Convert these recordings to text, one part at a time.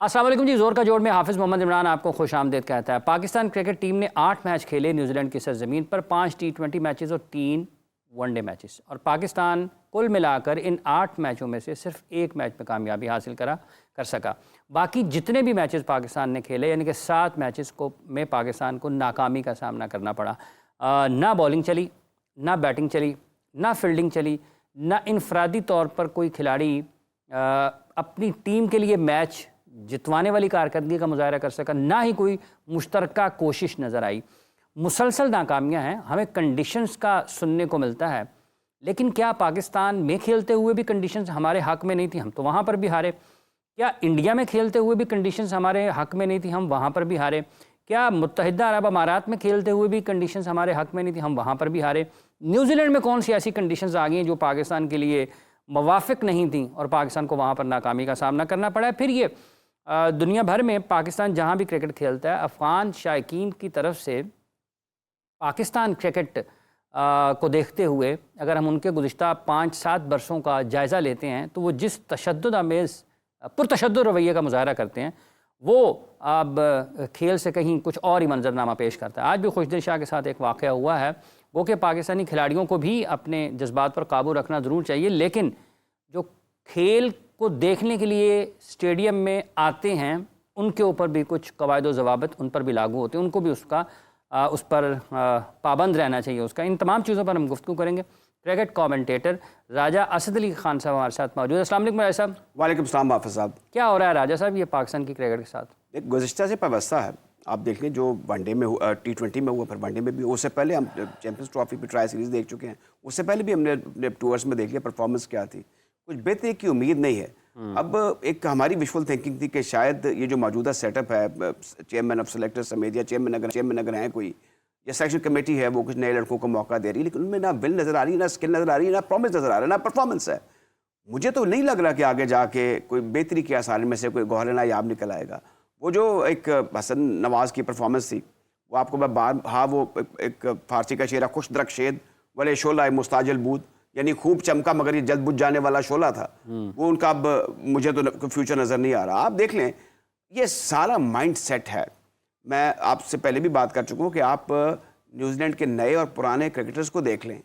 अस्सलाम वालेकुम जी। जोर का जोड़ में हाफिज़ मोहम्मद इमरान आपको खुश आमदीद कहता है। पाकिस्तान क्रिकेट टीम ने 8 मैच खेले न्यूजीलैंड की सरजमीन पर, 5 T20 मैचेस और 3 वनडे मैचेस, और पाकिस्तान कुल मिलाकर इन 8 मैचों में से सिर्फ 1 मैच में कामयाबी हासिल कर सका। बाकी जितने भी मैचेस पाकिस्तान ने खेले यानी कि 7 मैचेस में पाकिस्तान को नाकामी का सामना करना पड़ा। ना बॉलिंग चली, ना बैटिंग चली, ना फील्डिंग चली, ना इनफरादी तौर पर कोई खिलाड़ी अपनी टीम के लिए मैच जितवाने वाली कारकर्दगी का मुजाहरा कर सका, ना ही कोई मुश्तरका कोशिश नज़र आई। मुसलसल नाकामियाँ हैं। हमें कंडीशंस का सुनने को मिलता है, लेकिन क्या पाकिस्तान में खेलते हुए भी कंडीशंस हमारे हक़ में नहीं थी? हम तो वहाँ पर भी हारे। क्या इंडिया में खेलते हुए भी कंडीशंस हमारे हक़ में नहीं थी? हम वहाँ पर भी हारे। क्या मुत्तहिदा अरब अमारात में खेलते हुए भी कंडीशंस हमारे हक़ में नहीं थी? हम वहाँ पर भी हारे। न्यूजीलैंड में कौन सी ऐसी कंडीशंस आ गई हैं जो पाकिस्तान के लिए मुवाफ़िक नहीं थी और पाकिस्तान को वहाँ पर नाकामी का सामना करना पड़ा है? फिर ये दुनिया भर में पाकिस्तान जहाँ भी क्रिकेट खेलता है, अफ़गान शायकीन की तरफ से पाकिस्तान क्रिकेट को देखते हुए अगर हम उनके गुज़िश्ता 5-7 बरसों का जायज़ा लेते हैं तो वो जिस तशद्दुद आमेज़ पुरतशद्दुद रवैये का मुज़ाहरा करते हैं, वो अब खेल से कहीं कुछ और ही मंजरनामा पेश करता है। आज भी खुशदिल शाह के साथ एक वाक़या हुआ है। वो कि पाकिस्तानी खिलाड़ियों को भी अपने जज्बात पर काबू रखना ज़रूर चाहिए, लेकिन जो खेल को देखने के लिए स्टेडियम में आते हैं उनके ऊपर भी कुछ कवायद व ज़वाबित उन पर भी लागू होते हैं। उनको भी उस पर पाबंद रहना चाहिए उसका। इन तमाम चीज़ों पर हम गुफ्तगू करेंगे। क्रिकेट कमेंटेटर राजा असद अली खान साहब हमारे साथ मौजूद है। अस्सलाम वालेकुम राजा साहब। वालेकुम सलाम हाफ़िज़ साहब। क्या हो रहा है राजा साहब ये पाकिस्तान की क्रिकेट के साथ? एक गुज़िश्ता से व्यवस्था है। आप देख लें जो वनडे में T20 में हुआ, फिर वनडे में भी। उससे पहले हम चैंपियंस ट्रॉफी पे ट्राई सीरीज़ देख चुके हैं। उससे पहले भी हमने अपने टूर्स में देख लिया परफॉर्मेंस क्या थी। कुछ बेहतरी की उम्मीद नहीं है। अब एक हमारी विजुअल थिंकिंग थी कि शायद ये जो मौजूदा सेटअप है, चेयरमैन ऑफ सेलेक्टर समेत या चेयरमैन अगर हैं कोई, या सेलेक्शन कमेटी है, वो कुछ नए लड़कों को मौका दे रही है, लेकिन उनमें ना विल नज़र आ रही है, ना स्किल नज़र आ रही है, ना प्रॉमिस नज़र आ रहा है, ना परफॉर्मेंस है। मुझे तो नहीं लग रहा कि आगे जाके कोई बेहतरी के आसार में से कोई गौहर नायाब निकल आएगा। वो जो एक हसन नवाज़ की परफॉर्मेंस थी, वो आपको मैं वो एक फारसी का शेर है, खुश दरक शेद वाले शोला मुस्ताजिल बूद, यानी खूब चमका मगर ये जल्द बुझ जाने वाला शोला था। वो उनका अब मुझे तो फ्यूचर नज़र नहीं आ रहा। आप देख लें, ये सारा माइंड सेट है। मैं आपसे पहले भी बात कर चुका हूँ कि आप न्यूजीलैंड के नए और पुराने क्रिकेटर्स को देख लें।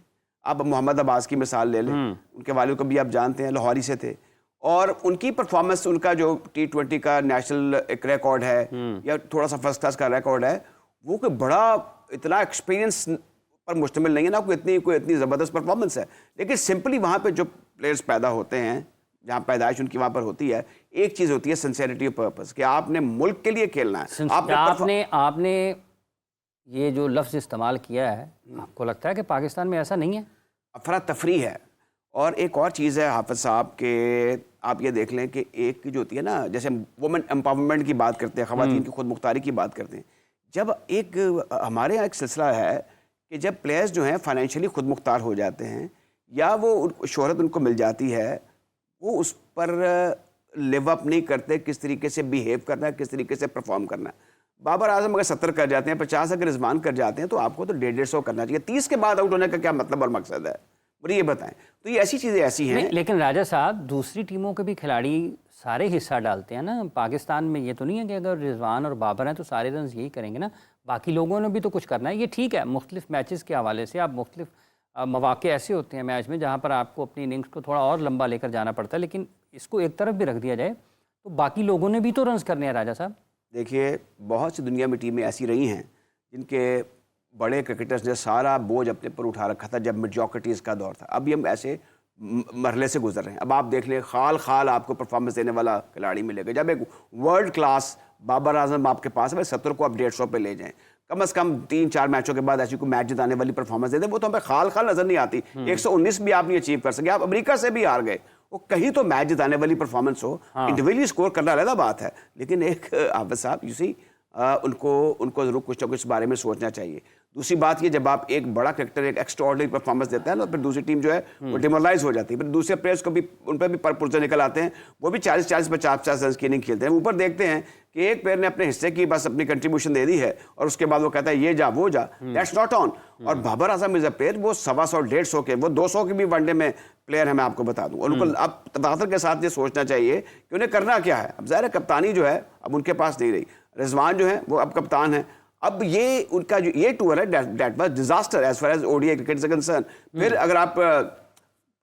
आप मोहम्मद अब्बास की मिसाल ले लें, उनके वालिद को भी आप जानते हैं, लाहौरी से थे, और उनकी परफॉर्मेंस, उनका जो T20 का नेशनल एक रिकॉर्ड है या थोड़ा सा फर्स्ट क्लास का रिकॉर्ड है, वो कोई बड़ा इतना एक्सपीरियंस पर मुश्तमिल नहीं है, ना कोई इतनी ज़बरदस्त परफॉर्मेंस है। लेकिन सिंपली वहाँ पे जो प्लेयर्स पैदा होते हैं, जहाँ पैदाइश उनकी वहाँ पर होती है, एक चीज़ होती है सिंसियरिटी ऑफ पर्पस, कि आपने मुल्क के लिए खेलना है। आपने ये जो लफ्ज़ इस्तेमाल किया है, आपको लगता है कि पाकिस्तान में ऐसा नहीं है? अफरा तफरी है। और एक और चीज़ है हाफिज़ साहब के, आप ये देख लें कि एक जो होती है ना, जैसे वुमेन एम्पावरमेंट की बात करते हैं, ख़वातीन की खुद मुख्तारी की बात करते हैं, जब एक हमारे यहाँ एक सिलसिला है कि जब प्लेयर्स जो हैं फाइनेंशियली खुद मुख्तार हो जाते हैं या वो शोहरत उनको मिल जाती है, वो उस पर लिव अप नहीं करते, किस तरीके से बिहेव करना है, किस तरीके से परफॉर्म करना है। बाबर आजम अगर 70 कर जाते हैं, 50 अगर रिजवान कर जाते हैं, तो आपको तो 150 करना चाहिए। 30 के बाद आउट होने का क्या मतलब और मकसद है, मुझे ये बताएं। तो ये ऐसी चीज़ें ऐसी हैं। लेकिन राजा साहब, दूसरी टीमों के भी खिलाड़ी सारे हिस्सा डालते हैं ना। पाकिस्तान में ये तो नहीं है कि अगर रिजवान और बाबर हैं तो सारे रन यही करेंगे ना, बाकी लोगों ने भी तो कुछ करना है। ये ठीक है, मुख्तलिफ मैचेस के हवाले से आप मुख्तलिफ मौक़े ऐसे होते हैं मैच में जहाँ पर आपको अपनी इनिंग्स को थोड़ा और लंबा लेकर जाना पड़ता है, लेकिन इसको एक तरफ भी रख दिया जाए तो बाकी लोगों ने भी तो रन करने हैं राजा साहब। देखिए, बहुत सी दुनिया में टीमें ऐसी रही हैं जिनके बड़े क्रिकेटर्स ने सारा बोझ अपने पर उठा रखा था जब मेजॉरिटीज़ का दौर था। अभी हम ऐसे मरहले से गुजर रहे हैं। अब आप देख लें, खाल आपको परफॉर्मेंस देने वाला खिलाड़ी मिलेगा। जब एक वर्ल्ड क्लास बाबर आजम आपके पास है, 70 को आप 150 पे ले जाएं, कम से कम 3-4 मैचों के बाद ऐसी कोई मैच जिताने वाली परफॉर्मेंस दे दे, वो तो हमें खाल नजर नहीं आती। 119 भी आप नहीं अचीव कर सके, आप अमेरिका से भी हार गए। वो कहीं तो मैच जिताने वाली परफॉर्मेंस हो, इंडिविजुअली स्कोर करना अलग बात है, लेकिन एक हाफिज़ साहब, यू सी, उनको ज़रूर कुछ ना कुछ बारे में सोचना चाहिए। दूसरी बात ये, जब आप एक बड़ा क्रिकेटर एक एक्स्ट्राऑर्डिनरी परफॉर्मेंस देता है ना, फिर दूसरी टीम जो है वो डिमोरलाइज हो जाती है, फिर दूसरे प्लेयर्स को भी उन पर भी पुर्जे निकल आते हैं, वो भी 40-40 50-50 रन की इनिंग खेलते हैं। ऊपर देखते हैं कि एक प्लेयर ने अपने हिस्से की बस अपनी कंट्रीब्यूशन दे दी है और उसके बाद वो कहता है ये जा वो जा, दैट्स नॉट ऑन। और Babar Azam is a player, वो 125-150 के, वो 200 के भी वनडे में प्लेयर है, मैं आपको बता दूं। और उनको अब तबादर के साथ ये सोचना चाहिए कि उन्हें करना क्या है। अब ज़ाहिर है कप्तानी जो है अब उनके पास नहीं रही, रिजवान जो है वो अब कप्तान है। अब ये उनका जो ये टूर है that was disaster as far as ODI cricket is concerned. फिर अगर आप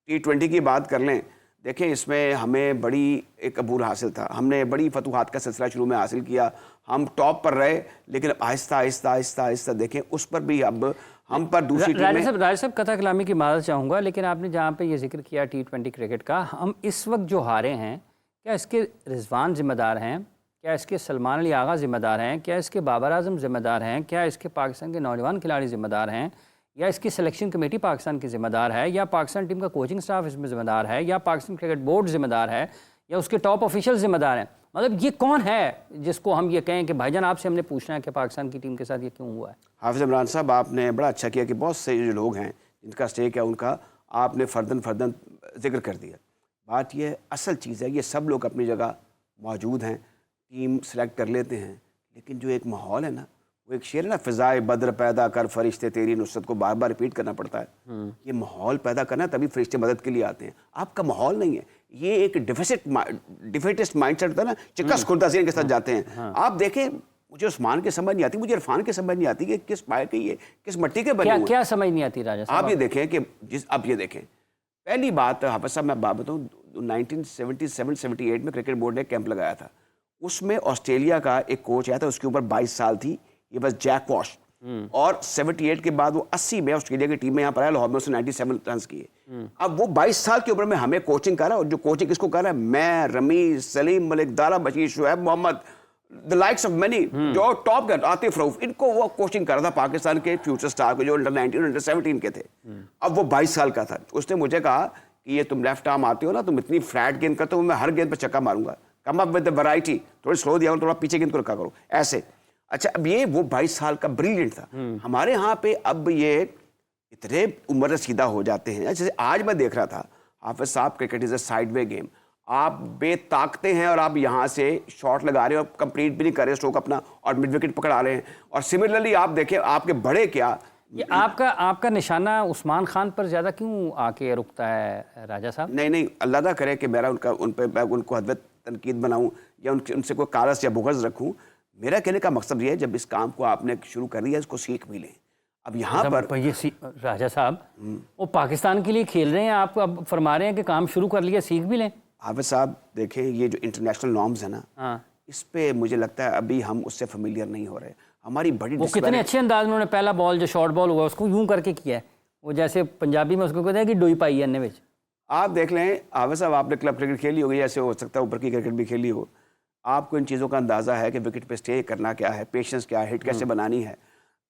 T20 की बात कर लें, देखें इसमें हमें बड़ी एक अबूर हासिल था, हमने बड़ी फतूहात का सिलसिला शुरू में हासिल किया, हम टॉप पर रहे, लेकिन आहिस्ता आहिस्ता आहिस्ता आहिस्ता देखें उस पर भी अब हम पर दूसरी टीमें। राजेश साहब कथा कलामी की माजरत चाहूँगा, लेकिन आपने जहाँ पे ये जिक्र किया T20 क्रिकेट का, हम इस वक्त जो हारे हैं, क्या इसके रिजवान जिम्मेदार हैं? क्या इसके सलमान अली आगा ज़िम्मेदार हैं? क्या इसके बाबर आजम ज़िम्मेदार हैं? क्या इसके पाकिस्तान के नौजवान खिलाड़ी ज़िम्मेदार हैं? या इसकी सिलेक्शन कमेटी पाकिस्तान की ज़िम्मेदार है? या पाकिस्तान टीम का कोचिंग स्टाफ इसमें ज़िम्मेदार है? या पाकिस्तान क्रिकेट बोर्ड ज़िम्मेदार है? या उसके टॉप ऑफिशियल ज़िम्मेदार हैं? मतलब ये कौन है जिसको हम ये कहें कि भाईजान आपसे हमने पूछना है कि पाकिस्तान की टीम के साथ ये क्यों हुआ है? हाफिज़ इमरान साहब, आपने बड़ा अच्छा किया कि बहुत से जो लोग हैं जिनका स्टेक है उनका आपने फर्दन जिक्र कर दिया। बात ये असल चीज़ है, ये सब लोग अपनी जगह मौजूद हैं, टीम सेलेक्ट कर लेते हैं, लेकिन जो एक माहौल है ना, वो एक शेर है ना, फ़िज़ाए बद्र पैदा कर फरिश्ते तेरी नुसरत को बार बार रिपीट करना पड़ता है। ये माहौल पैदा करना, तभी फरिश्ते मदद के लिए आते हैं। आपका माहौल नहीं है, ये एक डिफेटिस्ट माइंडसेट होता है ना, चिक्कस खुर्दासीन के साथ जाते हैं। आप देखें, मुझे उस्मान की समझ नहीं आती, मुझे इरफान की समझ नहीं आती कि किस पाए के ये किस मट्टी के बने हुए हैं। क्या समझ नहीं आती राजा साहब? आप ये देखें कि आप ये देखें, पहली बात हाफिज़ साहब मैं बात बताऊँ, 1977-78 में क्रिकेट बोर्ड ने कैंप लगाया था, उसमें ऑस्ट्रेलिया का एक कोच आया था, उसकी उम्र 22 साल थी, ये बस जैक वॉश। और 78 के बाद वो 80 में ऑस्ट्रेलिया की टीम में यहाँ पर आया, लाहौर में उसने 97 रन किए। अब वो 22 साल की उम्र में हमें कोचिंग कर रहा है, और जो कोचिंग किसको कर रहा है, मैं, Rameez, Saleem Malik, Dara Bashir, Shoaib Mohammad, the likes of many, जो टॉप गन, आतिफ रऊफ, इनको वो कोचिंग कर रहा था पाकिस्तान के फ्यूचर स्टार को, जो अंडर 19 अंडर 17 के थे। अब वो 22 साल का था। उसने मुझे कहा कि ये तुम लेफ्ट आर्म आते हो ना, तुम इतनी फ्लैट गेंद करते हो, मैं हर गेंद पर छक्का मारूंगा, come up with the variety, थोड़ी स्लो दिया करो, थोड़ा पीछे गेंद को रखा करो, ऐसे। अच्छा, अब ये वो 22 साल का ब्रिलियंट था। हमारे यहाँ पे अब ये इतने उम्र रसीदा हो जाते हैं। जैसे आज मैं देख रहा था, हाफिज़ साहब, cricket is a sideway game, आप बेताकते हैं और आप यहाँ से शॉट लगा रहे हो, कंप्लीट भी नहीं कर रहे स्ट्रोक अपना, और मिड विकेट पकड़ा रहे हैं। और सिमिलरली आप देखें, आपके बड़े क्या, ये आपका निशाना उस्मान खान पर ज़्यादा क्यों आके रुकता है राजा साहब? नहीं, अल्लाह ना करे कि मेरा उनको हद तनकीद बनाऊँ या उनसे कोई कारस या बुग़्ज़ रखूँ। मेरा कहने का मकसद ये है, जब इस काम को आपने शुरू कर दिया, इसको सीख भी लें। अब यहाँ पर ये राजा साहब, वो पाकिस्तान के लिए खेल रहे हैं, आप अब फरमा रहे हैं कि काम शुरू कर लिया, सीख भी लें। हाफिज़ साहब देखें, ये जो इंटरनेशनल नॉर्म्स है ना, हाँ, इस पे मुझे लगता है अभी हम उससे फेमिलियर नहीं हो रहे। हमारी बड़ी वो कितने अच्छे अंदाज में उन्होंने पहला बॉल जो शॉर्ट बॉल हुआ उसको यूं करके किया है, वो जैसे पंजाबी में उसको कहते हैं कि डोई पाई अन्ने विच। आप देख लें हाफिज़ साहब, आपने क्लब क्रिकेट खेली होगी, जैसे हो सकता है ऊपर की क्रिकेट भी खेली हो, आपको इन चीज़ों का अंदाज़ा है कि विकेट पे स्टे करना क्या है, पेशेंस क्या है, हिट कैसे बनानी है।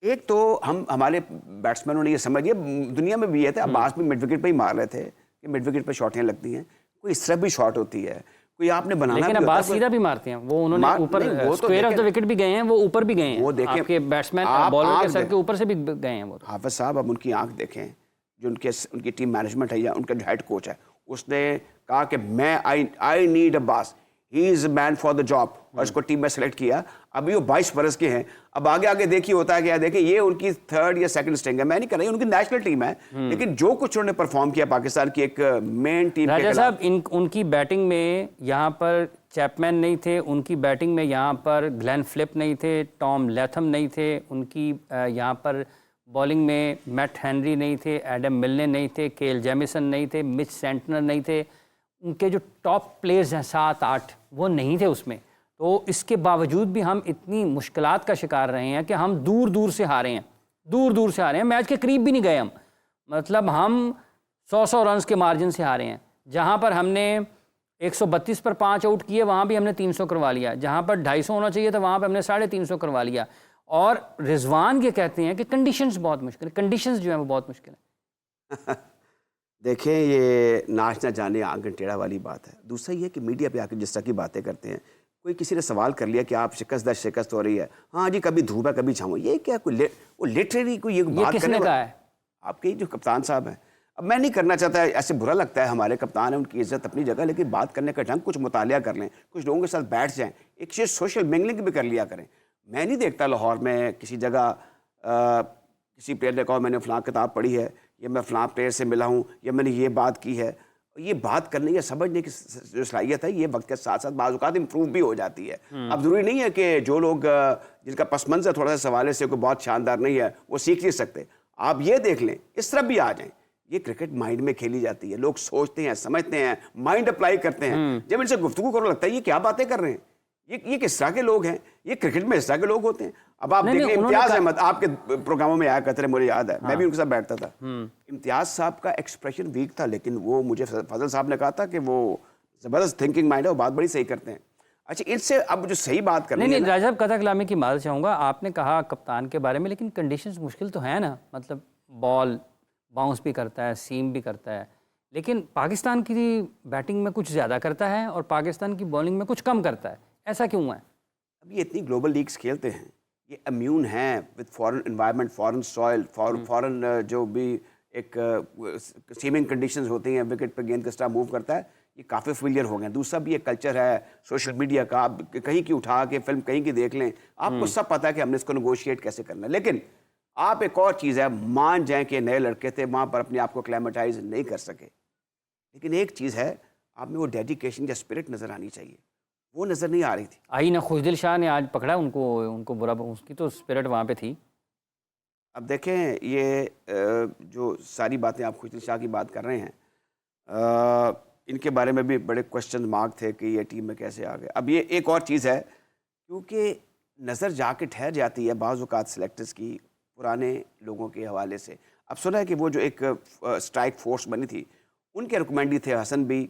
एक तो हमारे बैट्समैनों ने ये समझिए, दुनिया में भी ये था, अब्बास भी मिड विकेट पे ही मार रहे थे कि मिड विकेट पे शॉटें लगती हैं, कोई इस तरह भी शॉट होती है, कोई आपने बनाना, लेकिन अब्बास सीधा भी मारते हैं, वो उन्होंने ऊपर स्क्वायर ऑफ द विकेट भी गए हैं, वो ऊपर भी गए हैं, वो देखें आपके बैट्समैन बॉलर के सर के ऊपर से भी गए हैं वो। हाफिज़ साहब, अब उनकी आंख देखें, जो उनकी टीम मैनेजमेंट है या उनका जो हेड कोच है, उसने कहा कि मैं I need Abbas, he is man for the job, और इसको टीम में सेलेक्ट किया। अभी वो 22 बरस के हैं, अब आगे देखिए होता है क्या। देखिए, ये उनकी थर्ड या सेकंड स्ट्रिंग है, मैं नहीं कर रही, उनकी नेशनल टीम है, लेकिन जो कुछ उन्होंने परफॉर्म किया पाकिस्तान की एक मेन टीम राजा साहब, उनकी बैटिंग में यहाँ पर चैपमैन नहीं थे, उनकी बैटिंग में यहाँ पर ग्लेन फ्लिप नहीं थे, टॉम लैथम नहीं थे, उनकी यहाँ पर बॉलिंग में मैट हेनरी नहीं थे, एडम मिलने नहीं थे, केल जेमिसन नहीं थे, मिच सेंटनर नहीं थे, उनके जो टॉप प्लेयर्स हैं 7-8 वो नहीं थे उसमें। तो इसके बावजूद भी हम इतनी मुश्किलात का शिकार रहे हैं कि हम दूर दूर से हारे हैं, मैच के करीब भी नहीं गए हम। मतलब हम 100 रन्स के मार्जिन से हारे हैं। जहाँ पर हमने 132 पर 5 आउट किए, वहाँ भी हमने 300 करवा लिया। जहाँ पर 250 होना चाहिए था, वहाँ पर हमने 350 करवा लिया। और रिजवान ये कहते हैं कि कंडीशंस बहुत मुश्किल है, कंडीशंस जो हैं वो बहुत मुश्किल है। देखें, ये नाच ना जाने आंगन टेढ़ा वाली बात है। दूसरा ये कि मीडिया पे आकर जिस तरह की बातें करते हैं, कोई किसी ने सवाल कर लिया कि आप शिकस्त हो रही है, हाँ जी कभी धूप है कभी छाँव, ये क्या कोई वो लिटरेरी कोई ये बात किसने कहा है? आपके जो कप्तान साहब हैं। अब मैं नहीं करना चाहता, ऐसे बुरा लगता है, हमारे कप्तान है, उनकी इज्जत अपनी जगह, लेकिन बात करने का ढंग कुछ मुतालिया कर लें, कुछ लोगों के साथ बैठ जाएं, एक चीज़ सोशल मिंगलिंग भी कर लिया करें। मैं नहीं देखता लाहौर में किसी जगह किसी प्लेयर ने कहा मैंने फ़लाँ किताब पढ़ी है, या मैं फ़लाँ प्लेयर से मिला हूँ, या मैंने ये बात की है। ये बात करने या समझने की जो सलाहियत है, ये वक्त के साथ साथ बाज़ औक़ात इम्प्रूव भी हो जाती है। अब ज़रूरी नहीं है कि जो लोग जिनका पस मंज़र थोड़ा सा सवाल से कोई बहुत शानदार नहीं है, वो सीख नहीं सकते। आप ये देख लें, इस तरफ भी आ जाएं। ये क्रिकेट माइंड में खेली जाती है, लोग सोचते हैं, समझते हैं, माइंड अप्लाई करते हैं। जब इनसे गुफ्तगू करो लगता है ये क्या बातें कर रहे हैं, ये किस तरह के लोग हैं, ये क्रिकेट में इस तरह के लोग होते हैं। अब आप देखें इम्तियाज अहमद आपके प्रोग्रामों में आया करते रहे, मुझे याद है, मैं भी उनके साथ बैठता था। इम्तियाज साहब का एक्सप्रेशन वीक था, लेकिन वो मुझे फजल साहब ने कहा था कि वो ज़बरदस्त थिंकिंग माइंड है, वो बात बड़ी सही करते हैं। अच्छा, इनसे अब जो सही बात करनी है, नहीं राजा साहब कथा कलामी की माज़ चाहूँगा, आपने कहा कप्तान के बारे में, लेकिन कंडीशंस मुश्किल तो है ना, मतलब बॉल बाउंस भी करता है, सीम भी करता है, लेकिन पाकिस्तान की बैटिंग में कुछ ज़्यादा करता है और पाकिस्तान की बॉलिंग में कुछ कम करता है, ऐसा क्यों है? अब ये इतनी ग्लोबल लीग्स खेलते हैं, ये इम्यून हैं with foreign environment, foreign soil, foreign जो भी एक सीमिंग कंडीशंस होती हैं, विकेट पर गेंद किस तरह मूव करता है, ये काफ़ी फेलियर हो गए। दूसरा भी एक कल्चर है सोशल मीडिया का, आप कहीं की उठा के फिल्म कहीं की देख लें, आपको सब पता है कि हमने इसको नेगोशिएट कैसे करना है। लेकिन आप एक और चीज़ है, मान जाएं कि नए लड़के थे, वहाँ पर अपने आप को क्लाइमेटाइज नहीं कर सके, लेकिन एक चीज़ है, आप में वो डेडिकेशन या स्पिरिट नज़र आनी चाहिए, वो नज़र नहीं आ रही थी। आई ना खुशदिल शाह ने आज पकड़ा उनको बुरा, उसकी तो स्पिरिट वहाँ पे थी। अब देखें, ये जो सारी बातें आप खुशदिल शाह की बात कर रहे हैं, इनके बारे में भी बड़े क्वेश्चन मार्क थे कि ये टीम में कैसे आ गए। अब ये एक और चीज़ है, क्योंकि नज़र जाके ठहर जाती है बाज़ औक़ात सेलेक्टर्स की पुराने लोगों के हवाले से। अब सुना है कि वो जो एक स्ट्राइक फोर्स बनी थी, उनके रिकमेंडी थे हसन भी,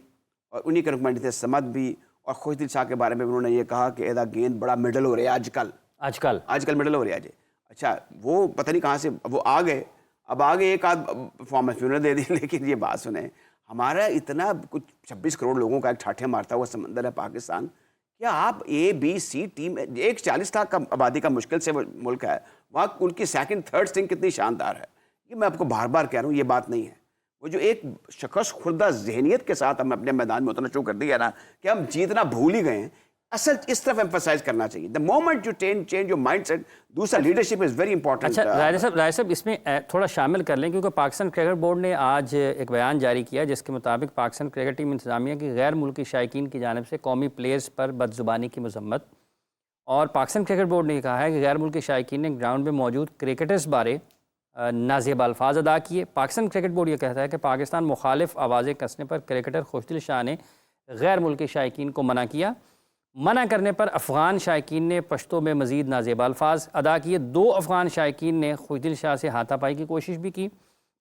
और उन्हीं के रिकमेंडी थे समद भी, और खुशदिल शाह के बारे में उन्होंने ये कहा कि एदा गेंद बड़ा मिडल हो रहा है आजकल मिडल हो रहा है। अच्छा, वो पता नहीं कहाँ से वो आ गए, अब आगे एक आध परफॉर्मेंस उन्होंने दे दी, लेकिन ये बात सुने, हमारा इतना कुछ 26 करोड़ लोगों का एक ठाठे मारता हुआ समंदर है पाकिस्तान, क्या आप ABC टीम, एक 40 लाख का आबादी का मुश्किल से मुल्क है, वहाँ उनकी सेकंड थर्ड स्ट्रिंग कितनी शानदार है। ये मैं आपको बार बार कह रहा हूँ, ये बात नहीं है। वो जो एक शख़स खुर्दा जहनीत के साथ हम अपने मैदान में उतना शुरू कर दिया ना कि हम जीतना भूल ही गए हैं, असल इस तरफ एम्फसाइज करना चाहिए। The moment you change your mindset, दूसरा लीडरशिप इज़ वेरी इंपॉर्टेंट। अच्छा राय साहब इसमें थोड़ा शामिल कर लें, क्योंकि पाकिस्तान क्रिकेट बोर्ड ने आज एक बयान जारी किया जिसके मुताबिक पाकिस्तान क्रिकेट टीम इंतजामिया की गैर मुल्की शायकीन की जानिब से कौमी प्लेयर्स पर बदजुबानी की मजम्मत, और पाकिस्तान क्रिकेट बोर्ड ने कहा है कि गैर मुल्की शायकीन ने ग्राउंड में मौजूद क्रिकेटर्स बारे नाज़ेब अल्फाज अदा किए। पाकिस्तान क्रिकेट बोर्ड ये कहता है कि पाकिस्तान मुखालिफ आवाज़ें कसने पर क्रिकेटर खुशदिल शाह ने गैर मुल्की शायकीन को मना किया। मना करने पर अफ़गान शायकीन ने पश्तो में मज़ीद नाज़ेब अल्फाज अदा किए। 2 अफ़गान शायकीन ने खुशदिल शाह से हाथापाई की कोशिश भी की।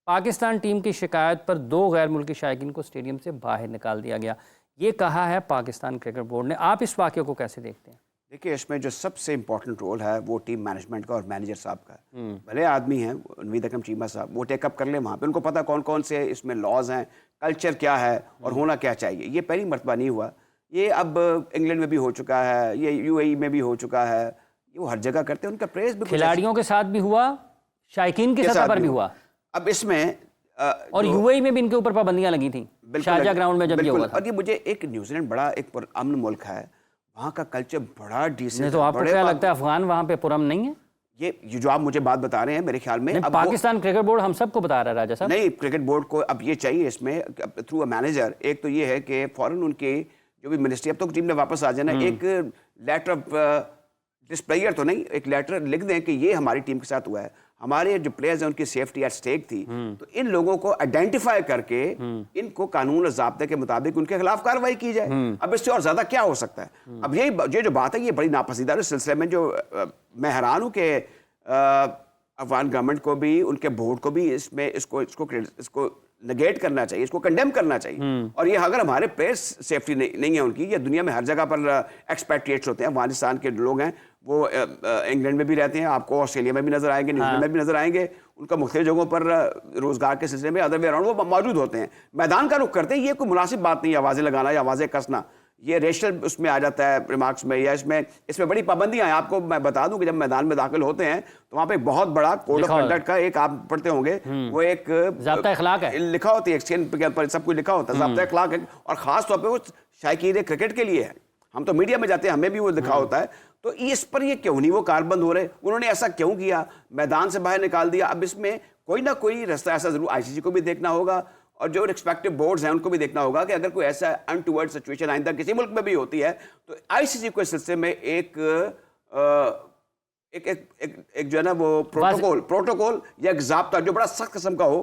पाकिस्तान टीम की शिकायत पर 2 गैर मुल्की शायकीन को स्टेडियम से बाहर निकाल दिया गया। ये कहा है पाकिस्तान क्रिकेट बोर्ड ने। आप इस वाक़े को कैसे देखते हैं? देखिए, इसमें जो सबसे इम्पोर्टेंट रोल है वो टीम मैनेजमेंट का और मैनेजर साहब का है। भले आदमी हैं नवीद अकरम चीमा साहब, वो टेकअप कर ले वहाँ पे, उनको पता कौन कौन से इसमें लॉज हैं, कल्चर क्या है और होना क्या चाहिए। ये पहली मरतबा नहीं हुआ, ये अब इंग्लैंड में भी हो चुका है, ये UAE में भी हो चुका है, ये वो हर जगह करते हैं। उनका प्रेस भी खिलाड़ियों के साथ भी हुआ, शायकीन की सतह पर भी हुआ। अब इसमें और UAE में भी इनके ऊपर पाबंदियां लगी थी, शारजा ग्राउंड में जब ये हुआ था। और ये मुझे एक न्यूजीलैंड बड़ा एक अमन मुल्क है, वहाँ का कल्चर बड़ा डिसेंट है। तो आपको क्या लगता है अफगान वहाँ पे पुरअमन नहीं है? ये जो आप मुझे बात बता रहे हैं, मेरे ख्याल में अब पाकिस्तान क्रिकेट बोर्ड हम सबको बता रहा है राजा साहब। नहीं, क्रिकेट बोर्ड को अब ये चाहिए इसमें थ्रू अ मैनेजर, एक तो ये है कि फौरन उनकी जो भी मिनिस्ट्री, अब तो टीम ने वापस आ जाना, एक लेटर ऑफ डिस्प्लेयर तो नहीं, एक लेटर लिख दें कि ये हमारी टीम के साथ हुआ है, हमारे जो प्लेयर्स हैं उनकी सेफ्टी एट स्टेक थी, तो इन लोगों को आइडेंटिफाई करके इनको कानून और ज़ाब्ते के मुताबिक उनके खिलाफ कार्रवाई की जाए। अब इससे और ज़्यादा क्या हो सकता है? अब ये जो बात है ये बड़ी नापसंदीदा है। इस सिलसिले में जो मैं हैरान हूँ कि अफगान गवर्नमेंट को भी, उनके बोर्ड को भी इसमें इसको नेगेट करना चाहिए, इसको कंडेम करना चाहिए। और ये अगर हमारे प्लेयर्स सेफ्टी नहीं है उनकी, या दुनिया में हर जगह पर एक्सपेट्रिएट्स होते हैं, अफगानिस्तान के लोग हैं वो इंग्लैंड में भी रहते हैं, आपको ऑस्ट्रेलिया में भी नजर आएंगे, न्यूजीलैंड में भी नजर आएंगे, उनका मुख्तलिफ जगहों पर रोजगार के सिलसिले में अदर वे अराउंड वो मौजूद होते हैं, मैदान का रुख करते हैं। ये कोई मुनासिब बात नहीं है आवाज़ें लगाना या आवाज़ें कसना। ये रेशनल उसमें आ जाता है रिमार्क्स में, या इसमें बड़ी पाबंदियां हैं। आपको मैं बता दूं कि जब मैदान में दाखिल होते हैं तो वहाँ पे एक बहुत बड़ा कोड ऑफ कंडक्ट का एक आप पढ़ते होंगे, वो एक ज़ाब्ता अखलाक है, लिखा होती है, एक्सचेंज के ऊपर सब कुछ लिखा होता है, ज़ाब्ता अखलाक है, और ख़ास तौर पर वो शायकीन क्रिकेट के लिए है। हम तो मीडिया में जाते हैं, हमें भी वो लिखा होता है। तो इस पर ये क्यों नहीं वो कारबंद हो रहे? उन्होंने ऐसा क्यों किया? मैदान से बाहर निकाल दिया। अब इसमें कोई ना कोई रास्ता ऐसा जरूर आईसीसी को भी देखना होगा, और जो रिस्पेक्टिव बोर्ड्स हैं उनको भी देखना होगा कि अगर कोई ऐसा अनटूवर्ड सिचुएशन आइंदा किसी मुल्क में भी होती है तो आईसीसी को इस सिलसिले में एक जो है ना वो प्रोटोकॉल या एक ज़ाब्ता जो बड़ा सख्त किस्म का हो,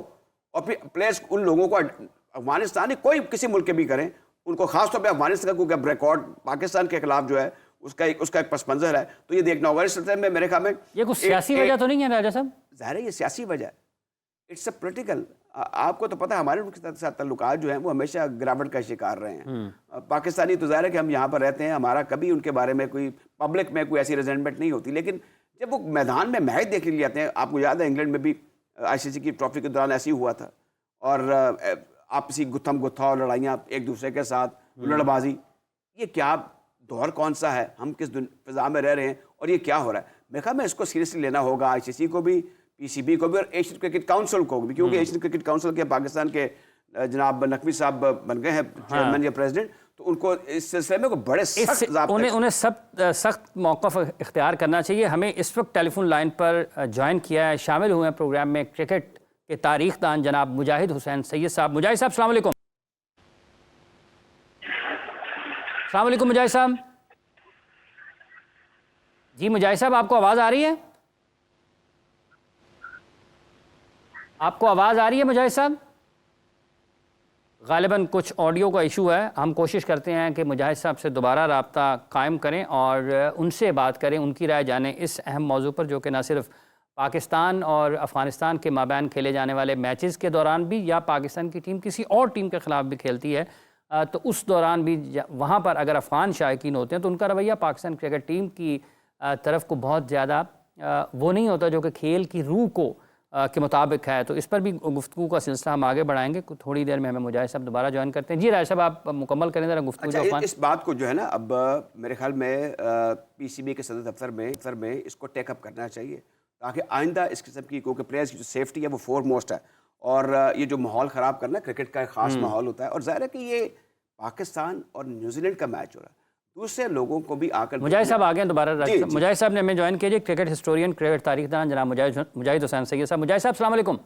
और फिर प्लेयर्स उन लोगों को, अफगानिस्तान ही कोई किसी मुल्क के भी करें, उनको खासतौर पर अफगानिस्तान को रिकॉर्ड पाकिस्तान के खिलाफ जो है उसका एक पस मंजर है, तो ये देखना होगा। इस सिलसिले में मेरे ख्याल में ये कुछ सियासी वजह तो नहीं है राजा साहब? ज़ाहिर है ये सियासी वजह है, इट्स अ पॉलिटिकल। आपको तो पता है हमारे उनके साथ ताल्लुकात जो हैं वो हमेशा गिरावट का शिकार रहे हैं। पाकिस्तानी तो ज़ाहिर है कि हम यहाँ पर रहते हैं, हमारा कभी उनके बारे में कोई पब्लिक में कोई ऐसी रिजेंटमेंट नहीं होती, लेकिन जब वो मैदान में मैच देखने के लिए आते हैं, आपको याद है इंग्लैंड में भी आईसीसी की ट्रॉफी के दौरान ऐसे ही हुआ था, और आपसी गुत्थम गुत्था और लड़ाइयाँ एक दूसरे के साथ, लड़बाजी, ये क्या दौर कौन सा है? हम किस फिजा में रह रहे हैं और ये क्या हो रहा है? मेरे ख्याल में इसको सीरियसली लेना होगा, आईसीसी को भी, पीसीबी को भी, और एशियन क्रिकेट काउंसिल को भी, क्योंकि एशियन क्रिकेट काउंसिल के पाकिस्तान के जनाब नकवी साहब बन गए हैं चेयरमैन या प्रेसिडेंट, तो उनको इस सिलसिले में बड़े सख्त उन्हें सख्त मौक़िफ़ इख्तियार करना चाहिए। हमें इस वक्त टेलीफोन लाइन पर ज्वाइन किया है, शामिल हुए हैं प्रोग्राम में क्रिकेट के तारीख दान जनाब मुजाहिद हुसैन सैयद साहब। मुजाहिद साहब अस्सलाम वालेकुम। अस्सलाम वालेकुम मुजाहिद साहब। जी मुजाहिद साहब, आपको आवाज़ आ रही है? आपको आवाज़ आ रही है मुजाहिद साहब? ग़ालिबन कुछ ऑडियो का इशू है। हम कोशिश करते हैं कि मुजाहिद साहब से दोबारा रब्ता कायम करें और उनसे बात करें, उनकी राय जानें इस अहम मौजू पर, जो कि न सिर्फ पाकिस्तान और अफ़गानिस्तान के माबैन खेले जाने वाले मैचेस के दौरान भी, या पाकिस्तान की टीम किसी और टीम के ख़िलाफ़ भी खेलती है तो उस दौरान भी वहाँ पर अगर अफ़गान शायकीन होते हैं तो उनका रवैया पाकिस्तान क्रिकेट टीम की तरफ को बहुत ज़्यादा वो नहीं होता जो कि खेल की रूह को के मुताबिक है। तो इस पर भी गुफ्तगू का सिलसिला हम आगे बढ़ाएंगे। थोड़ी देर में हमें मुजाहिद साहब दोबारा ज्वाइन करते हैं। जी राय साहब, आप मुकम्मल करें ज़रा गुफ्तगू। अच्छा, इस बात को जो है ना, अब मेरे ख्याल में पीसीबी के सदर दफ्तर में इसको टेकअप करना चाहिए, ताकि आइंदा इस किस्म की, क्योंकि प्लेयर्स की जो सेफ्टी है वो फोरमोस्ट है, और ये जो माहौल ख़राब करना, क्रिकेट का एक ख़ास माहौल होता है, और ज़ाहिर है कि ये पाकिस्तान और न्यूजीलैंड का मैच हो रहा है, दूसरे लोगों को भी आकर। मुजाहिद साहब आ गए दोबारा। मुजाहिद साहब ने हमें ज्वाइन कीजिए, क्रिकेट हिस्टोरियन, क्रिकेट तारीख दान जनाब मुजाहिद हुसैन सैयद साहब। मुजाहिद साहब अस्सलाम वालेकुम।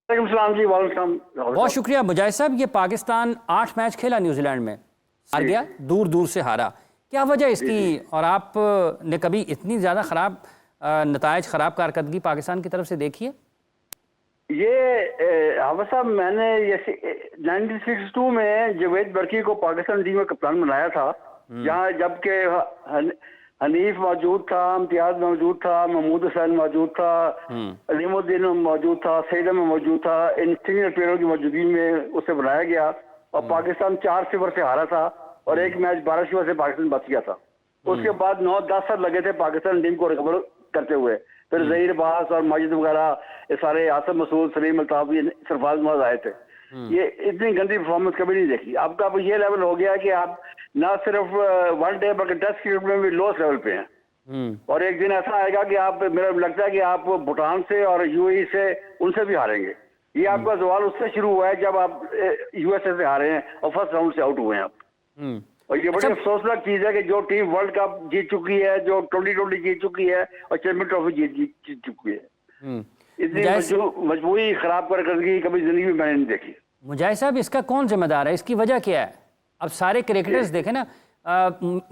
जी वालेकुम। बहुत शुक्रिया मुजाहिद साहब। ये पाकिस्तान 8 मैच खेला न्यूजीलैंड में, हार गया, दूर दूर से हारा, क्या वजह इसकी? और आपने कभी इतनी ज़्यादा ख़राब नतायज, ख़राब कारकर्दगी पाकिस्तान की तरफ से देखी है? ये हाफिज साहब, मैंने 1962 में जवेद बर्की को पाकिस्तान टीम में कप्तान बनाया था, जहाँ जबकि हनीफ मौजूद था, इम्तियाज मौजूद था, महमूद हुसैन मौजूद था, अलीमुद्दीन मौजूद था, सईद अहमद मौजूद था। इन सीनियर प्लेयरों की मौजूदगी में उसे बनाया गया और पाकिस्तान 4-0 से हारा था, और एक मैच 12-0 से पाकिस्तान बच गया था। उसके बाद 9-10 साल लगे थे पाकिस्तान टीम को रिकवर करते हुए। फिर ज़हीर अब्बास और माजिद वगैरह, ये सारे आसम मसूद, सलीम अल्ताफ, सरफराज महमूद आए थे। ये इतनी गंदी परफॉर्मेंस कभी नहीं देखी। आपका अब ये लेवल हो गया कि आप ना सिर्फ वनडे बल्कि टेस्ट क्रिकेट में भी लोएस्ट लेवल पे हैं, और एक दिन ऐसा आएगा कि आप, मेरा लगता है कि आप भूटान से और यूएई से, उनसे भी हारेंगे। ये आपका सवाल उससे शुरू हुआ है जब आप यूएसए से हारे हैं और फर्स्ट राउंड से आउट हुए हैं आप। और ये बड़ी अफसोसनाक चीज है कि जो टीम वर्ल्ड कप जीत चुकी है, जो 2020 जीत चुकी है और चैंपियन ट्रॉफी जीत चुकी है, इतनी मजबूरी खराब करके कभी जिंदगी में मैंने नहीं देखी। मुजाहिद साहब, इसका कौन जिम्मेदार है? इसकी वजह क्या है? अब सारे क्रिकेटर्स देखें ना,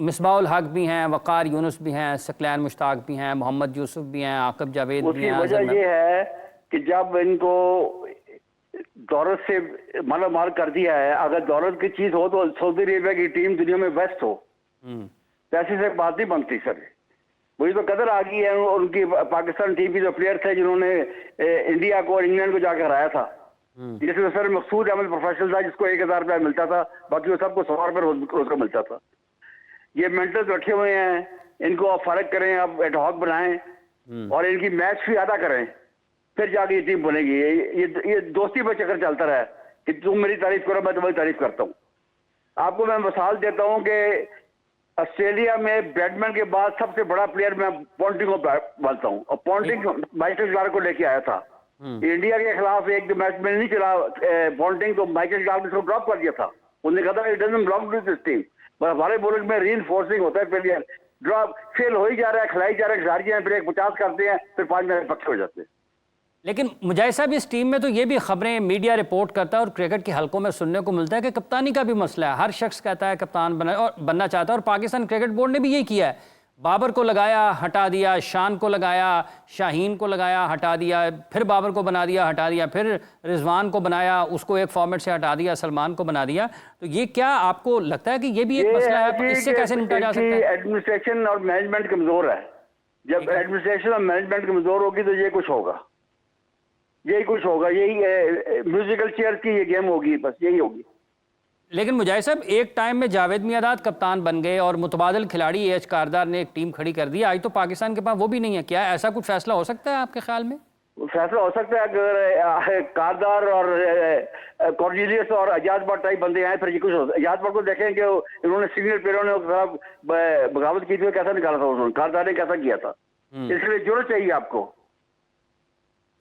मिसबाउल हक भी हैं, वकार यूनुस भी हैं, सकलैन मुश्ताक भी हैं, मोहम्मद यूसुफ भी हैं, आकिब जावेद भी हैं। वजह ये है कि जब इनको दौलत से मालामाल कर दिया है, अगर दौलत की चीज हो तो सऊदी अरेबिया की टीम दुनिया में बेस्ट हो, पैसे से बात नहीं बनती सर। वही तो कदर आ गई है उनकी। पाकिस्तान टीम के जो प्लेयर थे जिन्होंने इंडिया को और इंग्लैंड को जाकर हराया था, जिसमें सर मकसूद अहमद प्रोफेशनल था, जिसको 1000 रुपया मिलता था, बाकी वो सबको 100 रुपये रोज का मिलता था। ये मेंटल्स रखे हुए हैं, इनको आप फर्क करें, आप एडहॉक बनाएं और इनकी मैच भी अदा करें, फिर जाके ये टीम बनेगी। ये दोस्ती पर चक्कर चलता रहा है कि तुम मेरी तारीफ करो, मैं तुम्हारी तारीफ करता हूँ। आपको मैं मिसाल देता हूं कि ऑस्ट्रेलिया में बैटमैन के बाद सबसे बड़ा प्लेयर मैं पॉन्टिंग को मानता हूं, और पॉन्टिंग माइकल क्लार्क को लेके आया था। इंडिया के खिलाफ एक मैच में नहीं चला पॉन्टिंग, तो माइकल क्लार्क ने उसको ड्रॉप कर दिया था। उन्होंने कहा था it doesn't belong to this team. पर हमारे मुल्क में रीइंफोर्सिंग होता है, प्लेयर ड्रॉप फेल हो ही जा रहा है, खिलाई जा रहा है, खिलाड़ी हैं, फिर एक 50 करते हैं, फिर 5 मैच पक्के हो जाते हैं। लेकिन मुजाहिद साहब, इस टीम में तो ये भी खबरें मीडिया रिपोर्ट करता है और क्रिकेट के हलकों में सुनने को मिलता है कि कप्तानी का भी मसला है। हर शख्स कहता है कप्तान बनना चाहता है, और पाकिस्तान क्रिकेट बोर्ड ने भी यही किया है। बाबर को लगाया, हटा दिया, शान को लगाया, शाहीन को लगाया, हटा दिया, फिर बाबर को बना दिया, हटा दिया, फिर रिजवान को बनाया, उसको एक फॉर्मेट से हटा दिया, सलमान को बना दिया। तो ये क्या आपको लगता है कि ये भी एक मसला है, इससे कैसे निपटा जा सकता है? एडमिनिस्ट्रेशन और मैनेजमेंट कमजोर है। जब एडमिनिस्ट्रेशन और मैनेजमेंट कमजोर होगी तो ये कुछ होगा, यही कुछ होगा, यही म्यूजिकल चेयर की ये गेम होगी, बस यही होगी। लेकिन मुजाहिद साहब, एक टाइम में जावेद मियांदाद कप्तान बन गए और मुतबादिल खिलाड़ी एच कारदार ने एक टीम खड़ी कर दी। आज तो पाकिस्तान के पास वो भी नहीं है। क्या ऐसा कुछ फैसला हो सकता है आपके ख्याल में? फैसला हो सकता है अगर कारदार और कॉर्नेलियस और एजाज भट्ट टाइप बंदे आए, फिर ये कुछ हो। एजाज भट्ट को देखें कि इन्होंने सीनियर प्लेयरों ने बगावत की थी, कैसा निकाला था उन्होंने, कारदार ने कैसा किया था। इसलिए जरूरत चाहिए आपको।